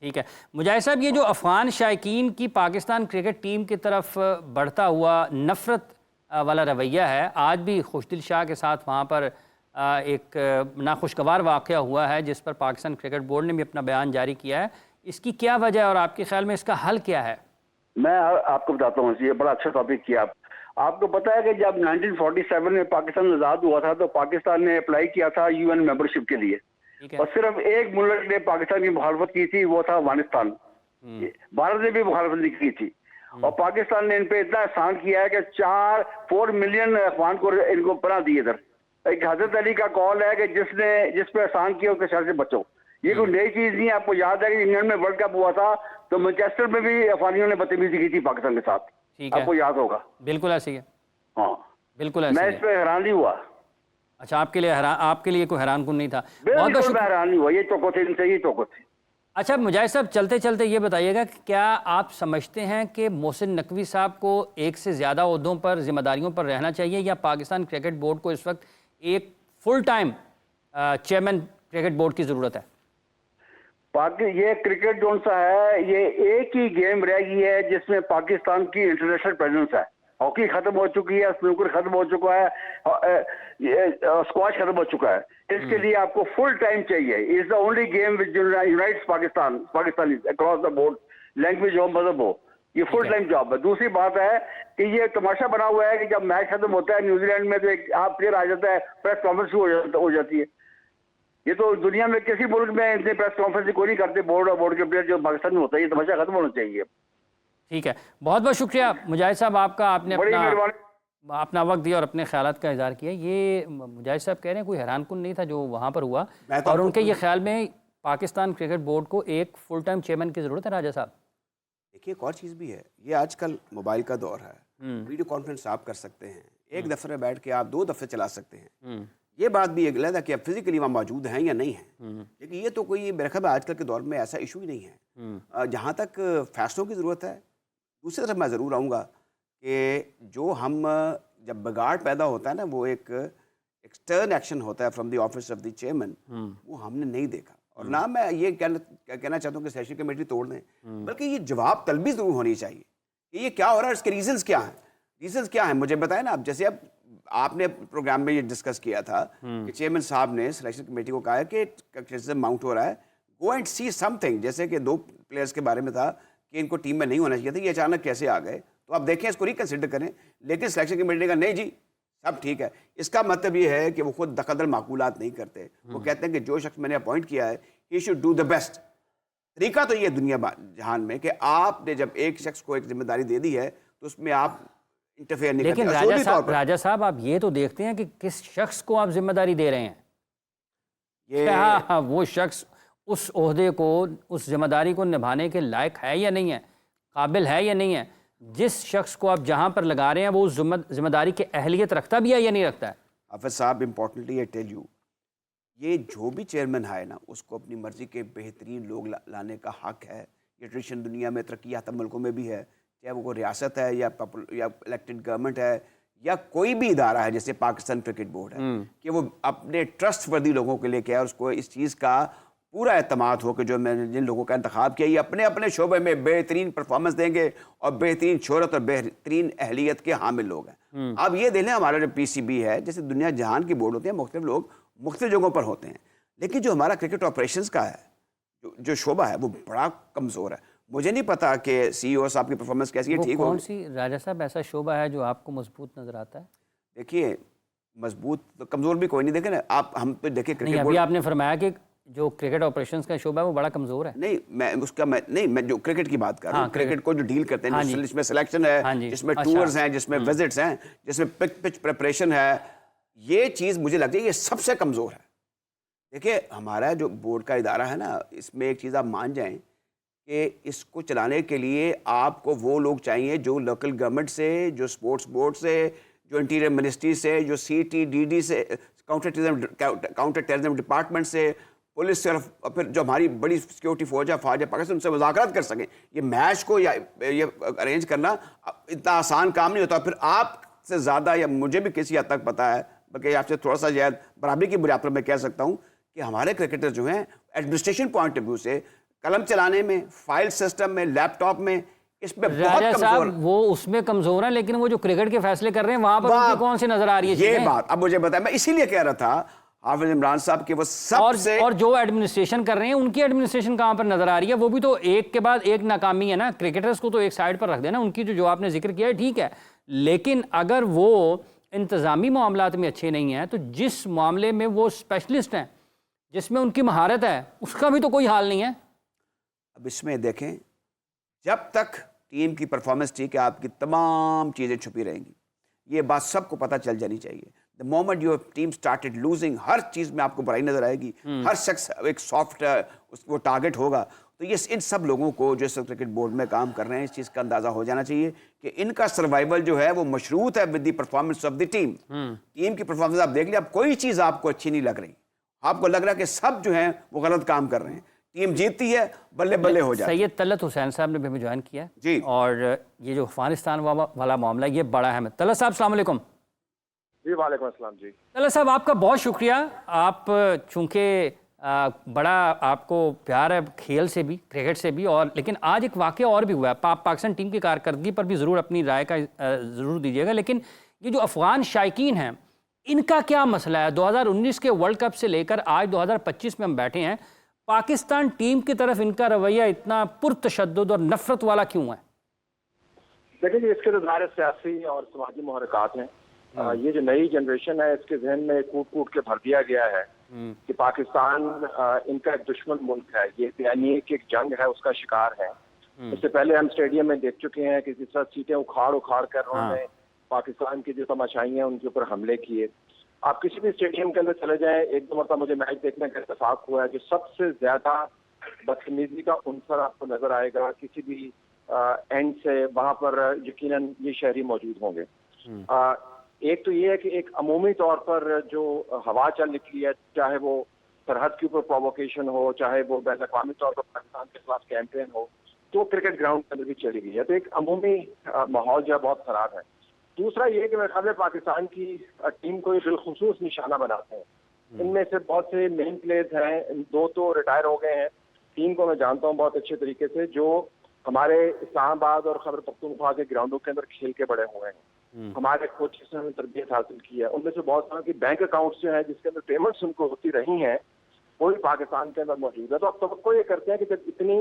ठीक है मुजाहिद साहब, ये जो अफगान शायकीन की पाकिस्तान क्रिकेट टीम की तरफ बढ़ता हुआ नफरत वाला रवैया है, आज भी खुशदिल शाह के साथ वहाँ पर एक नाखुशगवार वाक़या हुआ है जिस पर पाकिस्तान क्रिकेट बोर्ड ने भी अपना बयान जारी किया है। इसकी क्या वजह है और आपके ख्याल में इसका हल क्या है? मैं आपको बताता हूँ, ये बड़ा अच्छा टॉपिक किया आपको पता है कि जब 1947 में पाकिस्तान आज़ाद हुआ था तो पाकिस्तान ने अप्लाई किया था यूएन मेंबरशिप के लिए, और सिर्फ एक मुल्क ने पाकिस्तान की मुखालफत की थी, वो था अफगानिस्तान। भारत ने भी मुखालफत नहीं की थी, और पाकिस्तान ने इन पे इतना एहसान किया है कि 4 मिलियन अफगान को इनको पनाह दी। इधर एक हजरत अली का कॉल है कि जिस पे एहसान किया उसके शर से बचो। ये कोई नई चीज नहीं है। आपको याद है कि इंग्लैंड में वर्ल्ड कप हुआ था तो मैनचेस्टर में भी अफगानियों ने बदतमीजी की थी पाकिस्तान के साथ, आपको याद होगा। बिल्कुल ऐसी है। हाँ बिल्कुल ऐसी मैं इस पे हैरान नहीं हुआ। अच्छा, आपके लिए कोई हैरान कुन नहीं था? बहुत हैरान नहीं हुआ, ये चौको थे, इनसे ये चौको थे। अच्छा मुजाहिद साहब, चलते चलते ये बताइएगा कि क्या आप समझते हैं कि मोहसिन नकवी साहब को एक से ज़्यादा ओहदों पर, जिम्मेदारियों पर रहना चाहिए, या पाकिस्तान क्रिकेट बोर्ड को इस वक्त एक full time chairman cricket board की ज़रूरत है? ये क्रिकेट जो सा है, ये एक ही गेम रह गई है जिसमें पाकिस्तान की इंटरनेशनल प्रेजेंस है। हॉकी खत्म हो चुकी है, स्नूकर खत्म हो चुका है, स्क्वाश खत्म हो चुका है। इसके लिए आपको फुल टाइम चाहिए। Is the only game which unites Pakistani across the board, language हो, मजहब हो। ये फुल टाइम जॉब है। दूसरी बात है कि ये तमाशा बना हुआ है कि जब मैच खत्म होता है न्यूजीलैंड में तो एक आप प्लेयर आ जाता है, प्रेस कॉन्फ्रेंस हो जाती है। ये तो दुनिया में किसी मुल्क में इतने प्रेस कॉन्फ्रेंस कोई नहीं करते बोर्ड और बोर्ड के प्लेयर जो पाकिस्तान में होता है। ये तमाशा खत्म होना चाहिए। ठीक है, बहुत बहुत शुक्रिया मुजाहिद साहब आपका, आपने अपना वक्त दिया और अपने ख्यालात का इज़हार किया। ये मुजाहिद साहब कह रहे हैं कोई हैरान कुन नहीं था जो वहाँ पर हुआ, और उनके ये ख्याल में पाकिस्तान क्रिकेट बोर्ड को एक फुल टाइम चेयरमैन की ज़रूरत है। राजा साहब देखिए, एक और चीज़ भी है, ये आजकल मोबाइल का दौर है, वीडियो कॉन्फ्रेंस आप कर सकते हैं, एक दफ़े में बैठ के आप 2 दफ़े चला सकते हैं। ये बात भी गलत है कि आप फिजिकली वहाँ मौजूद हैं या नहीं हैं, लेकिन ये तो कोई मेरे ख्याल में आजकल के दौर में ऐसा इशू ही नहीं है। जहाँ तक फैसलों की ज़रूरत है, दूसरी तरफ मैं ज़रूर आऊँगा कि जो हम जब बिगाड़ पैदा होता है ना, वो एक एक्सटर्न एक्शन होता है from the office of the chairman, वो हमने नहीं देखा। और ना मैं ये कहना चाहता हूँ कि सेशन कमेटी तोड़ दें, बल्कि ये जवाब तलबी ज़रूर होनी चाहिए कि ये क्या हो रहा है, इसके रीजंस क्या हैं। रीजंस क्या हैं मुझे बताएं ना आप। जैसे अब आपने प्रोग्राम में ये डिस्कस किया था कि चेयरमैन साहब ने सिलेक्शन कमेटी को कहा है कि क्रिटिसिज्म माउंट हो रहा है, गो एंड सी समथिंग। जैसे कि 2 प्लेयर्स के बारे में था कि इनको टीम में नहीं होना चाहिए था, ये अचानक कैसे आ गए, तो आप देखें, इसको रिकन्सिडर करें। लेकिन सिलेक्शन कमेटी का नहीं जी, सब ठीक है। इसका मतलब ये है कि वो खुद दखल माकूलात नहीं करते। वो कहते हैं कि जो शख्स मैंने अपॉइंट किया है, he should do the best. तरीका तो ये दुनिया जहान में कि आपने जब एक शख्स को एक जिम्मेदारी दे दी है तो उसमें आप इंटरफेयर नहीं करते। लेकिन राजा साहब आप ये तो देखते हैं कि किस शख्स को आप जिम्मेदारी दे रहे हैं। क्या वो शख्स उस ओहदे को, उस जिम्मेदारी को निभाने के लायक है या नहीं है, काबिल है या नहीं है? जिस शख्स को आप जहां पर लगा रहे हैं वो उस जिम्मेदारी की अहलियत रखता भी है या नहीं रखता है? हाफिज साहब, इम्पोर्टेंटली आई टेल यू, ये जो भी चेयरमैन है ना, उसको अपनी मर्जी के बेहतरीन लोग लाने का हक है। ये ट्रेडिशन दुनिया में तरक्की याफ्ता मुल्कों में भी है, चाहे वो रियासत है या इलेक्टेड गवर्नमेंट है या कोई भी इदारा है जैसे पाकिस्तान क्रिकेट बोर्ड है कि वो अपने ट्रस्टवर्दी लोगों के लिए क्या, उसको इस चीज़ का पूरा एतमाद हो कि जो मैंने जिन लोगों का इंतखाब किया ये अपने अपने शोबे में बेहतरीन परफॉर्मेंस देंगे और बेहतरीन शोहरत और बेहतरीन अहलियत के हामिल लोग हैं। अब ये देख लें, हमारा जो PCB है, जैसे दुनिया जहान की बोर्ड होते हैं, मुख्तलिफ लोग मुख्तलिफ जगहों पर होते हैं, लेकिन जो हमारा क्रिकेट ऑपरेशंस का है जो शोबा है वो बड़ा कमज़ोर है। मुझे नहीं पता कि CEO साहब की परफॉर्मेंस कैसी है, ठीक हो। कौन सी राजा साहब ऐसा शोबा है जो आपको मजबूत नजर आता है? देखिए, मजबूत तो कमज़ोर भी कोई नहीं। देखे ना आप, हम तो देखिए नहीं, क्रिकेट अभी बोर्ड, आपने फरमाया कि जो क्रिकेट ऑपरेशंस का शोबा है वो बड़ा कमजोर है। नहीं मैं जो क्रिकेट की बात कर रहा हूँ, क्रिकेट को जो डील करते हैं, हाँ जी। जिसमें सिलेक्शन है, हाँ जी। जिसमें अच्छा। टूर्स हैं, जिसमें विजिट्स हैं, जिसमें पिच प्रिपरेशन है, ये चीज़ मुझे लगती है ये सबसे कमज़ोर है। देखिए, हमारा जो बोर्ड का इदारा है ना, इसमें एक चीज़ आप मान जाएं कि इसको चलाने के लिए आपको वो लोग चाहिए जो लोकल गवर्नमेंट से, जो स्पोर्ट्स बोर्ड से, जो इंटीरियर मिनिस्ट्री से, जो CTDD से, काउंटर टेररिज्म डिपार्टमेंट से, पुलिस से, और फिर जो हमारी बड़ी सिक्योरिटी फौज है, पाकिस्तान, उनसे मुज़ाकरात कर सकें। ये मैच को या ये अरेंज करना इतना आसान काम नहीं होता। फिर आपसे ज़्यादा या मुझे भी किसी हद तक पता है, बल्कि आपसे थोड़ा सा शायद बराबरी की बुनियाद पर मैं कह सकता हूँ कि हमारे क्रिकेटर जो हैं एडमिनिस्ट्रेशन पॉइंट ऑफ व्यू से, कलम चलाने में, फाइल सिस्टम में, लैपटॉप में, इसमें बहुत राजा कमजोर। साहब वो उसमें कमजोर है, लेकिन वो जो क्रिकेट के फैसले कर रहे हैं वहां पर उनकी कौन सी नजर आ रही है ये चीजें? बात अब मुझे बताया, मैं इसीलिए कह रहा था हाफिज इमरान साहब के वो सबसे, और जो एडमिनिस्ट्रेशन कर रहे हैं उनकी एडमिनिस्ट्रेशन कहां पर नजर आ रही है? वो भी तो एक के बाद एक नाकामी है ना। क्रिकेटर्स को तो एक साइड पर रख देना, उनकी जो आपने जिक्र किया है ठीक है, लेकिन अगर वो इंतजामी मामलात में अच्छे नहीं हैं तो जिस मामले में वो स्पेशलिस्ट हैं, जिसमें उनकी महारत है, उसका भी तो कोई हाल नहीं है। अब इसमें देखें, जब तक टीम की परफॉर्मेंस ठीक है, आपकी तमाम चीज़ें छुपी रहेंगी। ये बात सबको पता चल जानी चाहिए। The moment your team started losing, हर चीज़ में आपको बुराई नजर आएगी, हर शख्स एक सॉफ्ट वो टारगेट होगा। तो ये इन सब लोगों को जो इस क्रिकेट बोर्ड में काम कर रहे हैं, इस चीज़ का अंदाज़ा हो जाना चाहिए कि इनका सर्वाइवल जो है वो मशरूत है with the performance of the team. Team की परफॉर्मेंस आप देख लिया, अब कोई चीज़ आपको अच्छी नहीं लग रही, आपको लग रहा है कि सब जो है वो गलत काम कर रहे हैं, टीम जीतती है, बल्ले बल्ले हो जाए। सैयद तलत हुसैन साहब ने भी हमें ज्वाइन किया जी। और ये जो अफगानिस्तान वाला मामला ये बड़ा अहम है। तलत साहब अस्सलाम वालेकुम। जी वालेकुम अस्सलाम जी। तलत साहब आपका बहुत शुक्रिया। आप चूँकि बड़ा आपको प्यार है खेल से भी, क्रिकेट से भी, और लेकिन आज एक वाक़या और भी हुआ है। आप पाकिस्तान टीम की कारकर्दगी पर भी ज़रूर अपनी राय का ज़रूर दीजिएगा, लेकिन ये जो अफ़गान शायकीन हैं इनका क्या मसला है? 2019 के वर्ल्ड कप से लेकर आज 2025 में हम बैठे हैं, पाकिस्तान टीम की तरफ इनका रवैया इतना पुरतशद्दुद और नफरत वाला क्यों है? देखिए जी, इसके तो ज़ाहिर सियासी और समाजी मुहरकात हैं। ये जो नई जनरेशन है इसके जहन में कूट कूट के भर दिया गया है कि पाकिस्तान इनका एक दुश्मन मुल्क है, ये यानी कि एक जंग है उसका शिकार है। इससे पहले हम स्टेडियम में देख चुके हैं कि जिस तरह सीटें उखाड़ उखाड़ कर उन्होंने पाकिस्तान की जो तमाशाई हैं उनके ऊपर हमले किए। आप किसी भी स्टेडियम के अंदर चले जाएं, एक दो मरतबा मुझे मैच देखने का इत्तेफाक हुआ है, जो सबसे ज्यादा बदतमीजी का उनसर आपको नजर आएगा किसी भी एंड से, वहां पर यकीनन ये शहरी मौजूद होंगे। एक तो ये है कि एक अमूमी तौर पर जो हवा चल निकली है, चाहे वो सरहद के ऊपर प्रोवोकेशन हो, चाहे वो बैन अवी तौर पर पाकिस्तान के खिलाफ कैंपेन हो, तो क्रिकेट ग्राउंड के अंदर भी चली गई है। तो एक अमूमी माहौल जो है बहुत खराब है। दूसरा ये कि मेरे ख्याल में पाकिस्तान की टीम को ये बिलखुसूस निशाना बनाते हैं। इनमें से बहुत से मेन प्लेयर्स हैं, दो तो रिटायर हो गए हैं, तीन को मैं जानता हूँ बहुत अच्छे तरीके से, जो हमारे इस्लामाबाद और खैबर पख्तूनख्वा के ग्राउंडों के अंदर खेल के बड़े हुए हैं। हमारे कोचेस ने तरबियत हासिल की है। उनमें से बहुत सारे की बैंक अकाउंट्स जो है जिसके अंदर पेमेंट्स उनको होती रही हैं, वो भी पाकिस्तान के अंदर मौजूद है। तो अब तवक्को ये करते हैं कि जब इतनी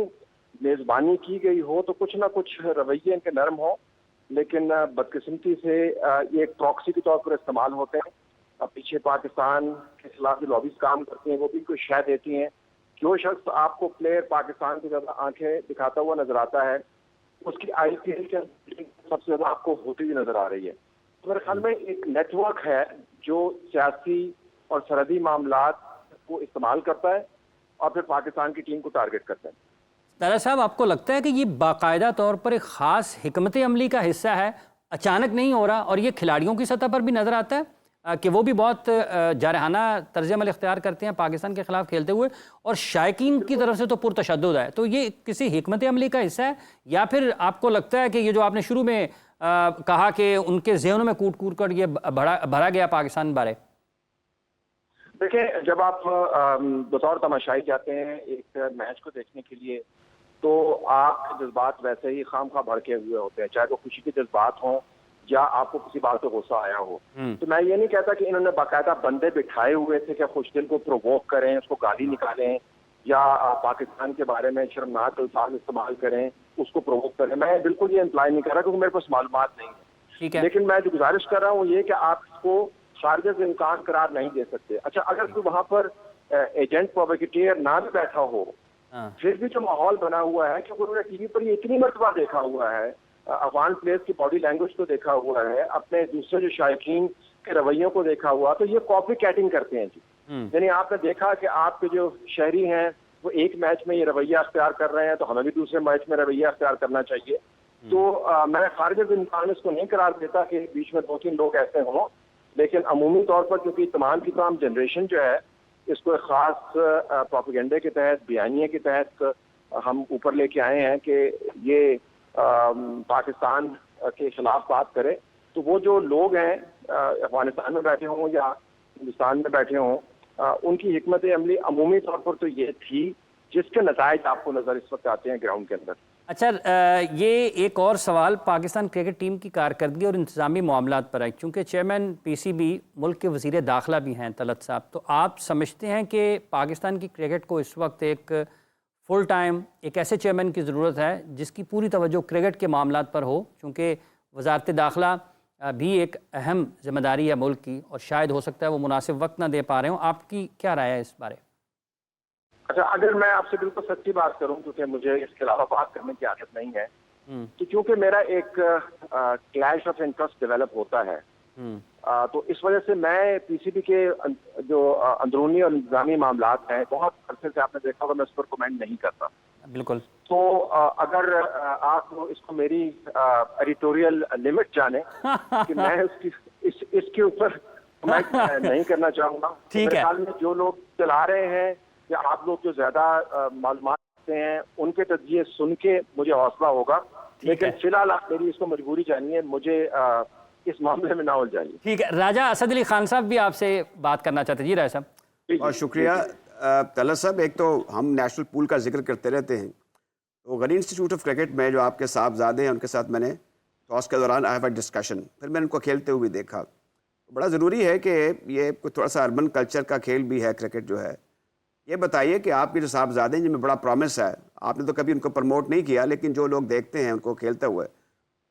मेजबानी की गई हो तो कुछ ना कुछ रवैये इनके नरम हो, लेकिन बदकिस्मती से ये एक प्रॉक्सी के तौर पर इस्तेमाल होते हैं। अब पीछे पाकिस्तान के खिलाफ जो लॉबीज काम करती हैं वो भी कोई शय देती हैं। जो शख्स आपको प्लेयर पाकिस्तान की ज्यादा आंखें दिखाता हुआ नजर आता है, उसकी IPL के सबसे ज्यादा आपको होती हुई नजर आ रही है। तो मेरे ख्याल में एक नेटवर्क है जो सियासी और सरहदी मामलात को इस्तेमाल करता है और फिर पाकिस्तान की टीम को टारगेट करता है। तारा साहब, आपको लगता है कि ये बाकायदा तौर पर एक ख़ास हिकमत अमली का हिस्सा है, अचानक नहीं हो रहा, और ये खिलाड़ियों की सतह पर भी नज़र आता है कि वो भी बहुत जारहाना तर्ज अमल इख्तियार करते हैं पाकिस्तान के खिलाफ खेलते हुए, और शायकीन की तरफ से तो पुरतशद्दुद है? तो ये किसी हिकमत अमली का हिस्सा है, या फिर आपको लगता है कि ये जो आपने शुरू में कहा कि उनके ज़हनों में कूट कूट कर ये भरा गया पाकिस्तान बारे? देखिए, जब आप बतौर तमाशाई जाते हैं एक मैच को देखने के लिए, तो आपके जज्बात वैसे ही खामखा भड़के हुए होते हैं, चाहे वो खुशी के जज्बात हों या आपको किसी बात पे गुस्सा आया हो। तो मैं ये नहीं कहता कि इन्होंने बाकायदा बंदे बिठाए हुए थे कि खुशदिल को प्रोवोक करें, उसको गाली निकालें या पाकिस्तान के बारे में शर्मनाक अल्फाज इस्तेमाल करें, उसको प्रोवोक करें। मैं बिल्कुल ये इम्प्लाई नहीं कर रहा क्योंकि मेरे पास मालूमात नहीं है। ठीक है। लेकिन मैं जो गुजारिश कर रहा हूँ ये कि आप इसको खारिज से इम्कान करार नहीं दे सकते। अच्छा, अगर कोई वहां पर एजेंट प्रोवोकेटर ना भी बैठा हो, फिर भी जो माहौल बना हुआ है, क्योंकि उन्होंने टीवी पर ये इतनी मरतबा देखा हुआ है, अफगान प्लेयर्स की बॉडी लैंग्वेज को देखा हुआ है, अपने दूसरे जो शायकीन के रवैयों को देखा हुआ, तो ये कॉपी कैटिंग करते हैं जी। यानी आपने देखा कि आपके जो शहरी हैं वो एक मैच में ये रवैया अख्तियार कर रहे हैं, तो हमें भी दूसरे मैच में रवैया अख्तियार करना चाहिए। तो मैं खारिज इम्कान इसको नहीं करार देता कि बीच में 2-3 लोग ऐसे हों, लेकिन अमूमी तौर पर क्योंकि तमाम की तमाम जनरेशन जो है इसको एक खास प्रोपेगेंडे के तहत, बयानिए के तहत हम ऊपर लेके आए हैं कि ये पाकिस्तान के खिलाफ बात करे, तो वो जो लोग हैं अफगानिस्तान में बैठे हों या हिंदुस्तान में बैठे हों, उनकी हिकमत अमली अमूमी तौर पर तो ये थी जिसके नतायज आपको नजर इस वक्त आते हैं ग्राउंड के अंदर। अच्छा, ये एक और सवाल पाकिस्तान क्रिकेट टीम की कारकर्दगी और इंतजामी मामलात पर है, क्योंकि चेयरमैन पीसीबी मुल्क के वज़ीर दाखिला भी हैं तलत साहब। तो आप समझते हैं कि पाकिस्तान की क्रिकेट को इस वक्त एक फुल टाइम एक ऐसे चेयरमैन की ज़रूरत है जिसकी पूरी तवज्जो क्रिकेट के मामलात पर हो, क्योंकि वज़ारत दाखिला भी एक अहम जिम्मेदारी है मुल्क की और शायद हो सकता है वो मुनासिब वक्त ना दे पा रहे हो। आपकी क्या राय है इस बारे? अच्छा, अगर मैं आपसे बिल्कुल सच्ची बात करूं, क्योंकि मुझे इसके अलावा बात करने की आदत नहीं है, तो क्योंकि मेरा एक क्लैश ऑफ इंटरेस्ट डेवलप होता है, तो इस वजह से मैं पीसीबी के जो अंदरूनी और इंतजामी मामलात हैं, बहुत अरसे से आपने देखा होगा मैं उस पर कमेंट नहीं करता। बिल्कुल। तो अगर आप इसको मेरी एडिटोरियल लिमिट जाने कि मैं इसके ऊपर कमेंट नहीं करना चाहूंगा। ठीक है। मेरे ख्याल में जो लोग चला रहे हैं या आप लोग जो ज्यादा मालूमात रखते हैं उनके तजिए सुन के मुझे हौसला होगा, लेकिन फिलहाल आप मेरी इसको मजबूरी जानिए, मुझे इस मामले में ना उलझाइए। ठीक है। राजा असद अली खान साहब भी आपसे बात करना चाहते हैं। जी राजा साहब। और शुक्रिया तलत साहब। एक तो हम नेशनल पूल का जिक्र करते रहते हैं, तो गनी इंस्टीट्यूट ऑफ क्रिकेट में जो आपके साहबजादे हैं उनके साथ मैंने टॉस के दौरान आई हैव अ डिस्कशन, फिर मैंने उनको खेलते हुए देखा। बड़ा ज़रूरी है कि ये थोड़ा सा अर्बन कल्चर का खेल भी है क्रिकेट जो है। ये बताइए कि आपके जो साहबजादे हैं जिनमें बड़ा प्रॉमिस है, आपने तो कभी उनको प्रमोट नहीं किया, लेकिन जो लोग देखते हैं उनको खेलते हुए,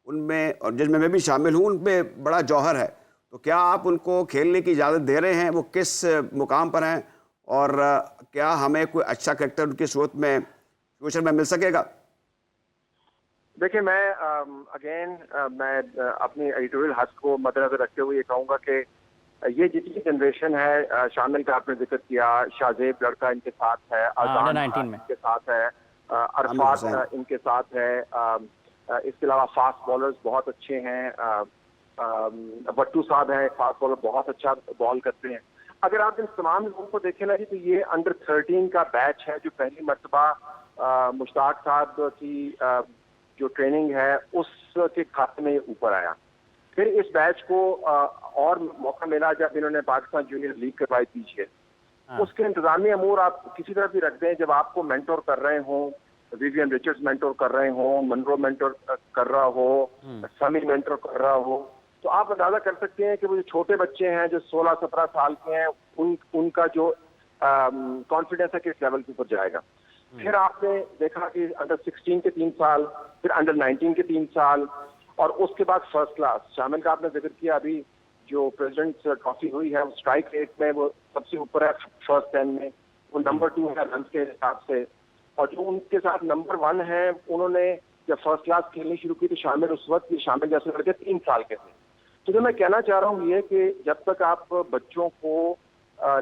उनमें और जिसमें मैं भी शामिल हूँ, उनमें बड़ा जौहर है। तो क्या आप उनको खेलने की इजाज़त दे रहे हैं? वो किस मुकाम पर हैं और क्या हमें कोई अच्छा क्रिकेटर उनकी सूरत में फ्यूचर में मिल सकेगा? देखिए, मैं अपनी एडिटोरियल हक को मद्देनजर रखते हुए ये कहूँगा कि ये जितनी जनरेशन है, शामिल का आपने जिक्र किया, शाहजेब लड़का इनके साथ है, अजान इनके साथ है, अरफात इनके साथ है, इसके अलावा फास्ट बॉलर्स बहुत अच्छे हैं, भट्टू साहब हैं, फास्ट बॉलर बहुत अच्छा बॉल करते हैं। अगर आप इन तमाम लोगों को देखें ना जी, तो ये अंडर 13 का बैच है जो पहली मरतबा मुश्ताक साहब की जो ट्रेनिंग है उसके खाते में ऊपर आया। फिर इस बैच को और मौका मिला जब इन्होंने पाकिस्तान जूनियर लीग करवाई पीछे। उसके इंतजामी अमूर आप किसी तरह भी रख दें, जब आपको मेंटोर कर रहे हों, विवियन रिचर्ड्स मेंटोर कर रहे हों, मनरो मेंटोर कर रहा हो, समी मेंटोर कर रहा हो, तो आप अंदाजा कर सकते हैं कि वो जो छोटे बच्चे हैं जो 16-17 साल के हैं, उनका जो कॉन्फिडेंस है किस लेवल के ऊपर जाएगा। फिर आपने देखा कि अंडर 16 के 3 साल, फिर अंडर 19 के 3 साल, और उसके बाद फर्स्ट क्लास। शामिल का आपने जिक्र किया, अभी जो प्रेसिडेंट ट्रॉफी हुई है वो स्ट्राइक रेट में वो सबसे ऊपर है फर्स्ट 10 में, वो नंबर 2 है रन के हिसाब से, और जो उनके साथ नंबर 1 है उन्होंने जब फर्स्ट क्लास खेलनी शुरू की तो शामिल उस वक्त ये शामिल जैसे लड़के 3 साल के थे। तो जो मैं कहना चाह रहा हूँ ये कि जब तक आप बच्चों को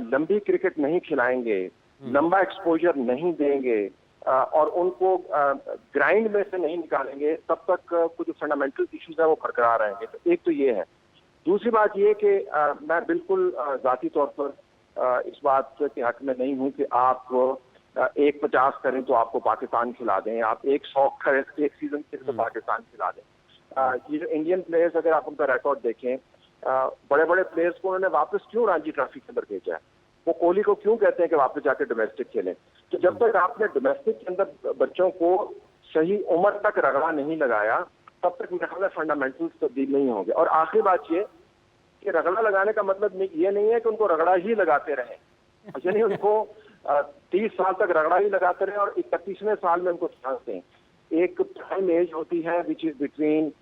लंबी क्रिकेट नहीं खिलाएंगे, लंबा एक्सपोजर नहीं देंगे और उनको ग्राइंड में से नहीं निकालेंगे, तब तक कुछ फंडामेंटल इश्यूज है वो बरकरार रहेंगे। तो एक तो ये है। दूसरी बात ये कि मैं बिल्कुल जाती तौर पर इस बात के हक में नहीं हूँ कि आप 150 करें तो आपको पाकिस्तान खिला दें, आप 100 करें एक सीजन के तो पाकिस्तान खिला दें। ये जो इंडियन प्लेयर्स, अगर आप उनका रिकॉर्ड देखें, बड़े बड़े प्लेयर्स को उन्होंने वापस क्यों रणजी ट्रॉफी के अंदर भेजा है? वो कोहली को क्यों कहते हैं कि वापस जाके डोमेस्टिक खेलें? तो जब तक आपने डोमेस्टिक के अंदर बच्चों को सही उम्र तक रगड़ा नहीं लगाया, तब तक मेरे ख्याल में फंडामेंटल्स तब्दील नहीं होंगे। और आखिरी बात ये कि रगड़ा लगाने का मतलब ये नहीं है कि उनको रगड़ा ही लगाते रहें, यानी उनको 30 साल तक रगड़ा ही लगाते रहे और 31वें साल में उनको चांस दें। एक टाइम एज होती है which is between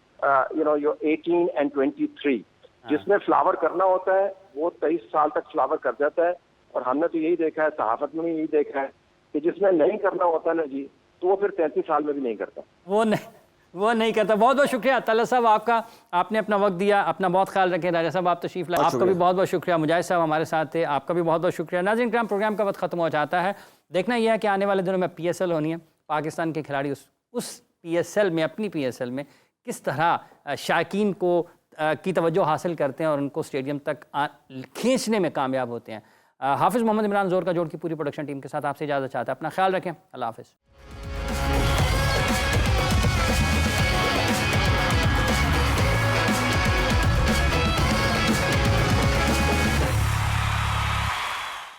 your 18 and 23, जिसमें फ्लावर करना होता है वो 23 साल तक फ्लावर कर जाता है। और हमने तो यही देखा है, सहाफत में भी यही देखा है कि जिसमें नहीं करना होता ना जी, तो वो फिर 33 साल में भी नहीं करता, वो नहीं करता। बहुत बहुत शुक्रिया तलत साहब आपका, आपने अपना वक्त दिया। अपना बहुत ख्याल रखें। राजा साहब आप तशरीफ लाए, आपका भी बहुत बहुत शुक्रिया। मुजाहिद साहब हमारे साथ थे, आपका भी बहुत बहुत शुक्रिया। नाज़रीन किराम, प्रोग्राम का वक्त खत्म हो जाता है। देखना यह है कि आने वाले दिनों में PSL होनी है, पाकिस्तान के खिलाड़ी उस PSL में, अपनी PSL में किस तरह शायकीन को की तवज्जो हासिल करते हैं और उनको स्टेडियम तक खींचने में कामयाब होते हैं। हाफिज़ मोहम्मद इमरान ज़ोर का जोड़ की पूरी प्रोडक्शन टीम के साथ आपसे इजाज़त चाहता है। अपना ख्याल रखें। अल्लाह हाफिज़।